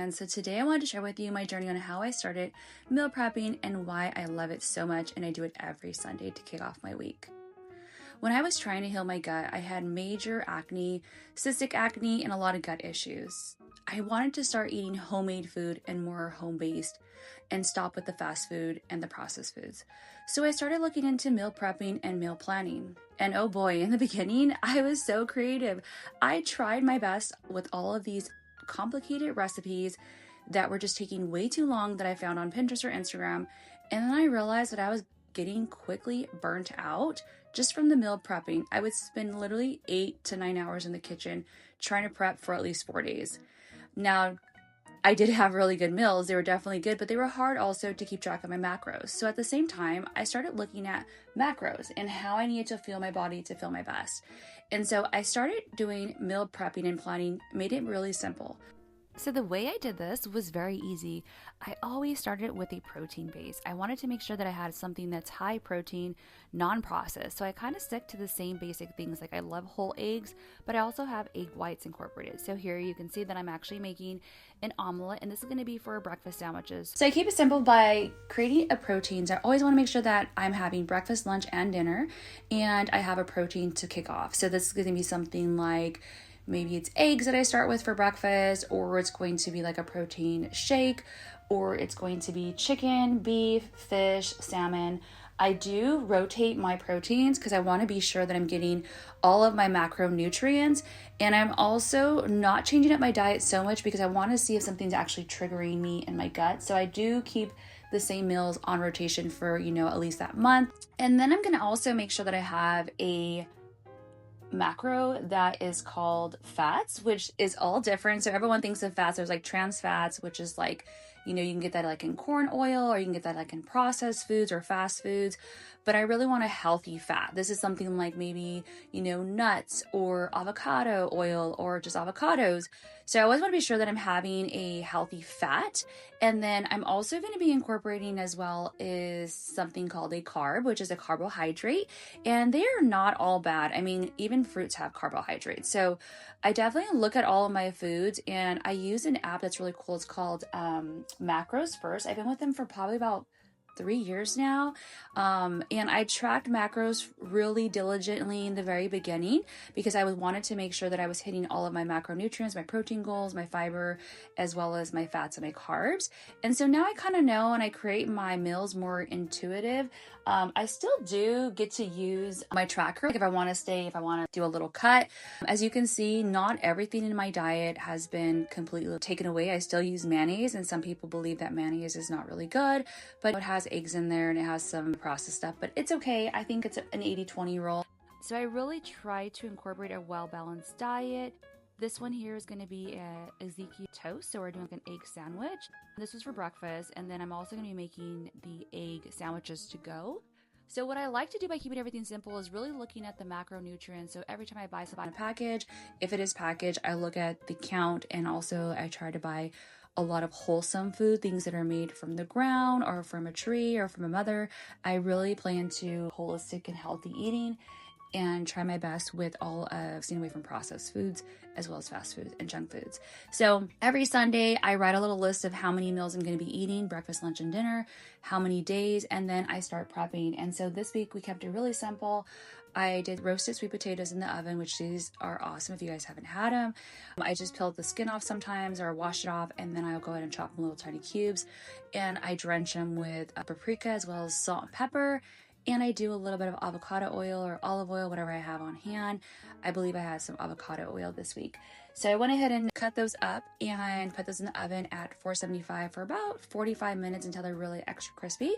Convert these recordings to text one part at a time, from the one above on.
friends. So today I wanted to share with you my journey on how I started meal prepping and why I love it so much, and I do it every Sunday to kick off my week. When I was trying to heal my gut, I had major acne, cystic acne, and a lot of gut issues. I wanted to start eating homemade food and more home-based and stop with the fast food and the processed foods. So I started looking into meal prepping and meal planning. And oh boy, in the beginning, I was so creative. I tried my best with all of these complicated recipes that were just taking way too long that I found on Pinterest or Instagram. And then I realized that I was getting quickly burnt out just from the meal prepping. I would spend literally 8 to 9 hours in the kitchen trying to prep for at least 4 days. Now, I did have really good meals. They were definitely good, but they were hard also to keep track of my macros. So at the same time, I started looking at macros and how I needed to fuel my body to feel my best. And so I started doing meal prepping and planning, made it really simple. So the way I did this was very easy. I always started with a protein base. I wanted to make sure that I had something that's high protein, non-processed. So I kind of stick to the same basic things. Like I love whole eggs, but I also have egg whites incorporated. So here you can see that I'm actually making an omelet, and this is going to be for breakfast sandwiches. So I keep it simple by creating a protein. So I always want to make sure that I'm having breakfast, lunch, and dinner, and I have a protein to kick off. So this is going to be something like maybe it's eggs that I start with for breakfast, or it's going to be like a protein shake, or it's going to be chicken, beef, fish, salmon. I do rotate my proteins because I want to be sure that I'm getting all of my macronutrients, and I'm also not changing up my diet so much because I want to see if something's actually triggering me in my gut. So I do keep the same meals on rotation for, at least that month. And then I'm going to also make sure that I have a macro that is called fats, which is all different. So everyone thinks of fats, there's like trans fats, which is like, you can get that like in corn oil, or you can get that like in processed foods or fast foods. But I really want a healthy fat. This is something like maybe, nuts or avocado oil or just avocados. So I always want to be sure that I'm having a healthy fat. And then I'm also going to be incorporating as well is something called a carb, which is a carbohydrate. And they are not all bad. I mean, even fruits have carbohydrates. So I definitely look at all of my foods, and I use an app that's really cool. It's called Macros First. I've been with them for probably about 3 years now. And I tracked macros really diligently in the very beginning because I wanted to make sure that I was hitting all of my macronutrients, my protein goals, my fiber, as well as my fats and my carbs. And so now I kind of know, and I create my meals more intuitive. I still do get to use my tracker if I want to do a little cut. As you can see, not everything in my diet has been completely taken away. I still use mayonnaise, and some people believe that mayonnaise is not really good, but it has eggs in there and it has some processed stuff, but it's okay. I think it's an 80-20 rule. So I really try to incorporate a well-balanced diet. This one here is going to be a Ezekiel toast, so we're doing like an egg sandwich. This was for breakfast, and then I'm also going to be making the egg sandwiches to go. So what I like to do by keeping everything simple is really looking at the macronutrients. So every time I buy something in a package, if it is packaged, I look at the count, and also I try to buy a lot of wholesome food, things that are made from the ground or from a tree or from a mother. I really plan to holistic and healthy eating and try my best with all of staying away from processed foods as well as fast foods and junk foods. So every Sunday, I write a little list of how many meals I'm going to be eating, breakfast, lunch, and dinner, how many days, and then I start prepping. And so this week we kept it really simple. I did roasted sweet potatoes in the oven, which these are awesome if you guys haven't had them. I just peeled the skin off sometimes or wash it off, and then I'll go ahead and chop them little tiny cubes. And I drench them with paprika as well as salt and pepper. And I do a little bit of avocado oil or olive oil, whatever I have on hand. I believe I had some avocado oil this week. So I went ahead and cut those up and put those in the oven at 475 for about 45 minutes until they're really extra crispy.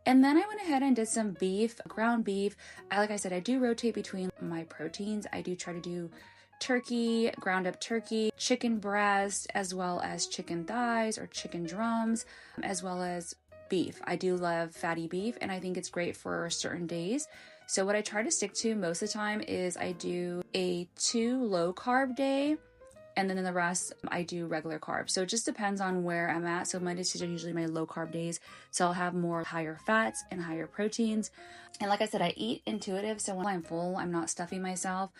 And then I went ahead and did some beef, ground beef. Like I said, I do rotate between my proteins. I do try to do turkey, ground up turkey, chicken breast, as well as chicken thighs or chicken drums, as well as beef. I do love fatty beef, and I think it's great for certain days. So what I try to stick to most of the time is I do a 2 low carb day, and then in the rest I do regular carbs. So it just depends on where I'm at. So Mondays, Tuesdays are usually my low carb days. So I'll have more higher fats and higher proteins. And like I said, I eat intuitive. So when I'm full, I'm not stuffing myself.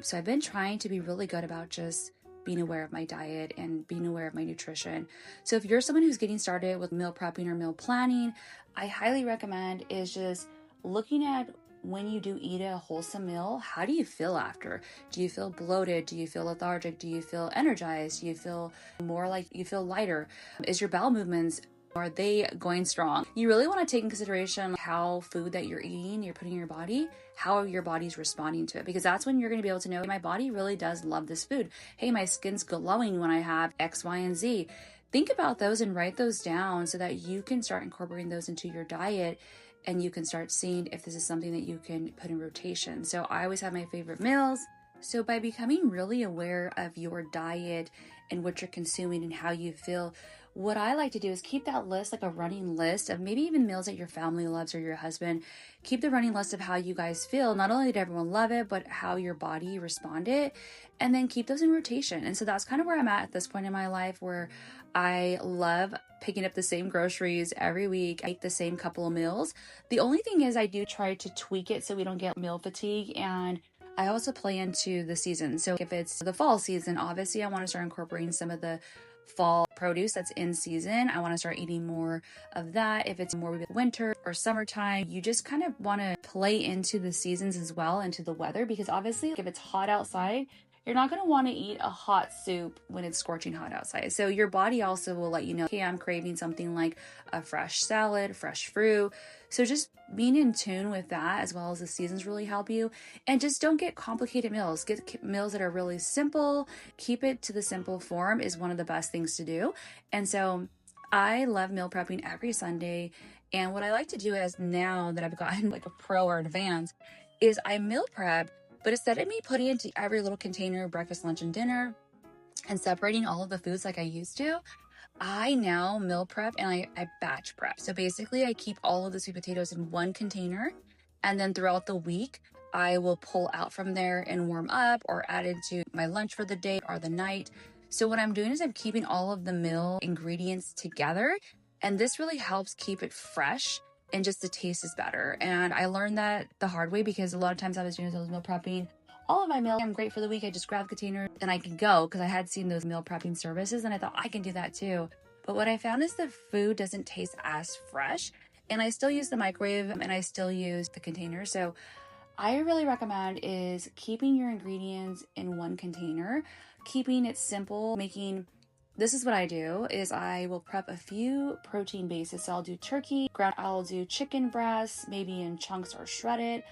So I've been trying to be really good about just being aware of my diet and being aware of my nutrition. So if you're someone who's getting started with meal prepping or meal planning, I highly recommend is just looking at when you do eat a wholesome meal, how do you feel after? Do you feel bloated? Do you feel lethargic? Do you feel energized? Do you feel more like you feel lighter? Is your bowel movements, are they going strong? You really want to take in consideration how food that you're eating, you're putting in your body, how your body's responding to it, because that's when you're going to be able to know, my body really does love this food. Hey, my skin's glowing when I have X, Y, and Z. Think about those and write those down so that you can start incorporating those into your diet, and you can start seeing if this is something that you can put in rotation. So I always have my favorite meals. So by becoming really aware of your diet and what you're consuming and how you feel, what I like to do is keep that list, like a running list of maybe even meals that your family loves or your husband. Keep the running list of how you guys feel. Not only did everyone love it, but how your body responded, and then keep those in rotation. And so that's kind of where I'm at this point in my life, where I love picking up the same groceries every week. I eat the same couple of meals. The only thing is I do try to tweak it so we don't get meal fatigue, and I also play into the season. So if it's the fall season, obviously I want to start incorporating some of the fall produce that's in season. I want to start eating more of that. If it's more winter or summertime, you just kind of want to play into the seasons as well, into the weather, because obviously if it's hot outside, you're not going to want to eat a hot soup when it's scorching hot outside. So your body also will let you know, hey, I'm craving something like a fresh salad, fresh fruit. So just being in tune with that, as well as the seasons, really help you. And just don't get complicated meals. Get meals that are really simple. Keep it to the simple form is one of the best things to do. And so I love meal prepping every Sunday. And what I like to do is, now that I've gotten like a pro or advanced, is I meal prep. But instead of me putting into every little container, breakfast, lunch, and dinner, and separating all of the foods like I used to, I now meal prep and I batch prep. So basically I keep all of the sweet potatoes in one container, and then throughout the week, I will pull out from there and warm up or add into my lunch for the day or the night. So what I'm doing is I'm keeping all of the meal ingredients together, and this really helps keep it fresh, and just the taste is better. And I learned that the hard way, because a lot of times I was doing those meal prepping. All of my meals, I'm great for the week. I just grab a container and I can go, because I had seen those meal prepping services and I thought I can do that too. But what I found is the food doesn't taste as fresh, and I still use the microwave and I still use the container. So I really recommend is keeping your ingredients in one container, keeping it simple, this is what I do is I will prep a few protein bases. So I'll do turkey, I'll do chicken breasts, maybe in chunks or shredded.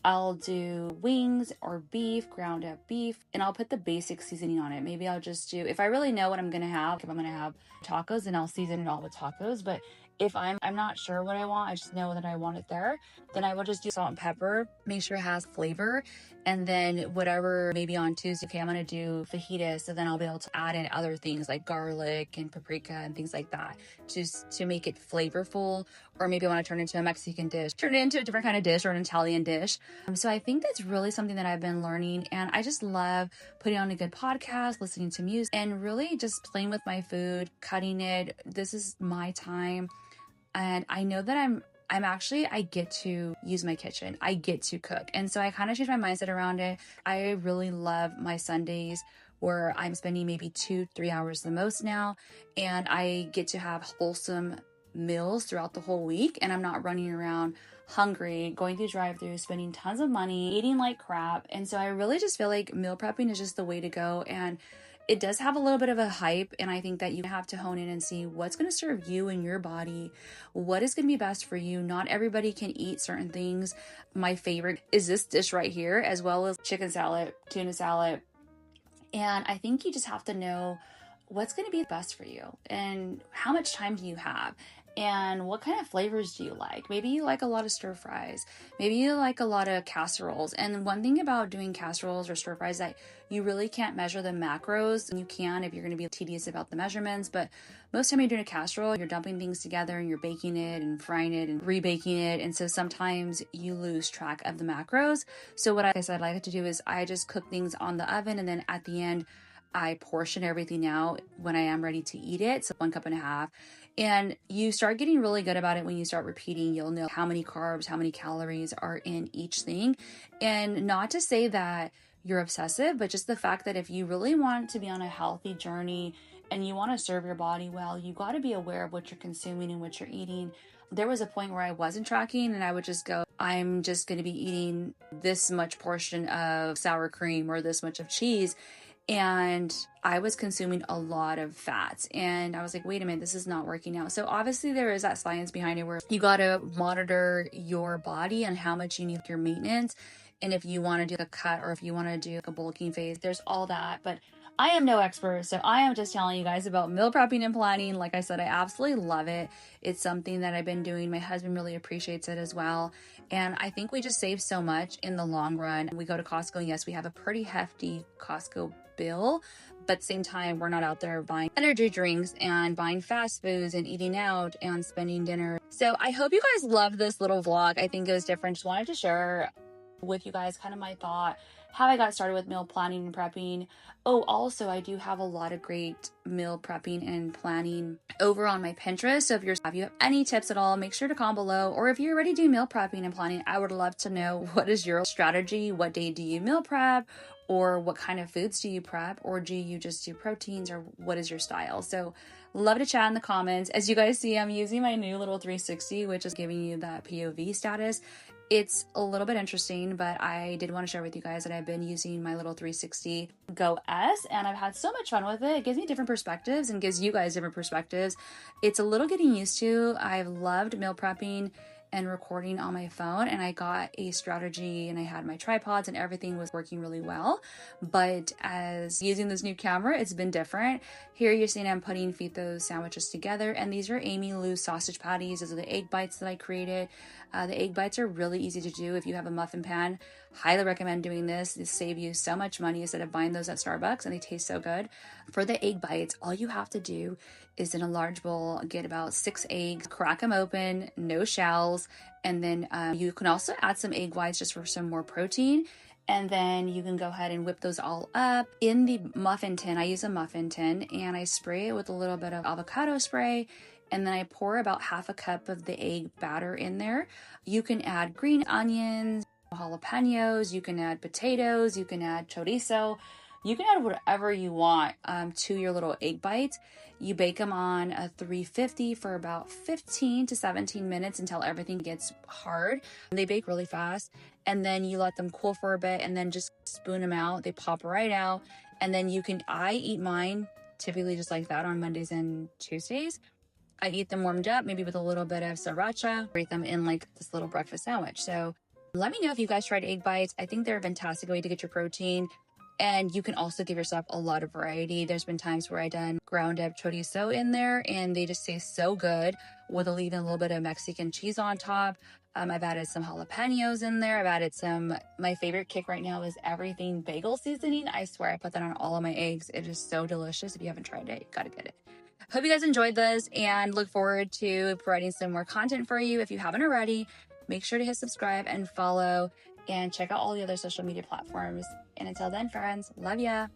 I'll do wings or beef, ground up beef, and I'll put the basic seasoning on it. Maybe I'll just do, if I really know what I'm going to have, if I'm going to have tacos, then I'll season it all with tacos. But if I'm not sure what I want, I just know that I want it there, then I will just do salt and pepper, make sure it has flavor. And then whatever, maybe on Tuesday, okay, I'm going to do fajitas. So then I'll be able to add in other things like garlic and paprika and things like that, just to make it flavorful. Or maybe I want to turn it into a Mexican dish, turn it into a different kind of dish or an Italian dish. So I think that's really something that I've been learning. And I just love putting on a good podcast, listening to music, and really just playing with my food, cutting it. This is my time. And I know that I get to use my kitchen. I get to cook. And so I kind of changed my mindset around it. I really love my Sundays where I'm spending maybe 2-3 hours the most now. And I get to have wholesome meals throughout the whole week. And I'm not running around hungry, going through drive-through, spending tons of money, eating like crap. And so I really just feel like meal prepping is just the way to go. And it does have a little bit of a hype, and I think that you have to hone in and see what's going to serve you and your body, what is going to be best for you. Not everybody can eat certain things. My favorite is this dish right here, as well as chicken salad, tuna salad. And I think you just have to know what's going to be best for you and how much time do you have. And what kind of flavors do you like? Maybe you like a lot of stir fries. Maybe you like a lot of casseroles. And one thing about doing casseroles or stir fries that you really can't measure the macros. And you can if you're going to be tedious about the measurements. But most of the time you're doing a casserole, you're dumping things together and you're baking it and frying it and rebaking it. And so sometimes you lose track of the macros. So what I like to do is I just cook things on the oven, and then at the end, I portion everything out when I am ready to eat it. So 1.5 cups. And you start getting really good about it when you start repeating. You'll know how many carbs, how many calories are in each thing. And not to say that you're obsessive, but just the fact that if you really want to be on a healthy journey and you want to serve your body well, you got to be aware of what you're consuming and what you're eating. There was a point where I wasn't tracking and I would just go, I'm just going to be eating this much portion of sour cream or this much of cheese. And I was consuming a lot of fats, and I was like, wait a minute, this is not working out. So obviously there is that science behind it where you got to monitor your body and how much you need your maintenance. And if you want to do a cut or if you want to do a bulking phase, there's all that. But I am no expert, so I am just telling you guys about meal prepping and planning. Like I said, I absolutely love it. It's something that I've been doing. My husband really appreciates it as well. And I think we just save so much in the long run. We go to Costco, and yes, we have a pretty hefty Costco bill, but at the same time, we're not out there buying energy drinks and buying fast foods and eating out and spending dinner. So I hope you guys love this little vlog. I think it was different. Just wanted to share with you guys kind of my thought, how I got started with meal planning and prepping. Oh, also, I do have a lot of great meal prepping and planning over on my Pinterest. So if you have any tips at all, make sure to comment below. Or if you're already doing meal prepping and planning, I would love to know, what is your strategy? What day do you meal prep? Or what kind of foods do you prep? Or do you just do proteins? Or what is your style? So love to chat in the comments. As you guys see, I'm using my new little 360, which is giving you that POV status. It's a little bit interesting, but I did want to share with you guys that I've been using my little 360 Go S, and I've had so much fun with it. It gives me different perspectives and gives you guys different perspectives. It's a little getting used to. I've loved meal prepping and recording on my phone, and I got a strategy and I had my tripods and everything was working really well. But as using this new camera, it's been different. Here you're seeing I'm putting those sandwiches together, and these are Amy Lou's sausage patties. These are the egg bites that I created. The egg bites are really easy to do if you have a muffin pan. Highly recommend doing this. They save you so much money instead of buying those at Starbucks, and they taste so good. For the egg bites, all you have to do is in a large bowl, get about 6 eggs, crack them open, no shells, and then you can also add some egg whites just for some more protein. And then you can go ahead and whip those all up in the muffin tin. I use a muffin tin, and I spray it with a little bit of avocado spray. And then I pour about half a cup of the egg batter in there. You can add green onions, jalapenos, you can add potatoes, you can add chorizo. You can add whatever you want to your little egg bites. You bake them on a 350 for about 15 to 17 minutes until everything gets hard. They bake really fast, and then you let them cool for a bit and then just spoon them out. They pop right out, and then I eat mine typically just like that on Mondays and Tuesdays. I eat them warmed up, maybe with a little bit of sriracha. Eat them in like this little breakfast sandwich. So let me know if you guys tried egg bites. I think they're a fantastic way to get your protein. And you can also give yourself a lot of variety. There's been times where I've done ground up chorizo in there, and they just taste so good with even a little bit of Mexican cheese on top. I've added some jalapenos in there. I've added my favorite kick right now is everything bagel seasoning. I swear I put that on all of my eggs. It is so delicious. If you haven't tried it, you gotta get it. Hope you guys enjoyed this and look forward to providing some more content for you. If you haven't already, make sure to hit subscribe and follow and check out all the other social media platforms. And until then, friends, love ya.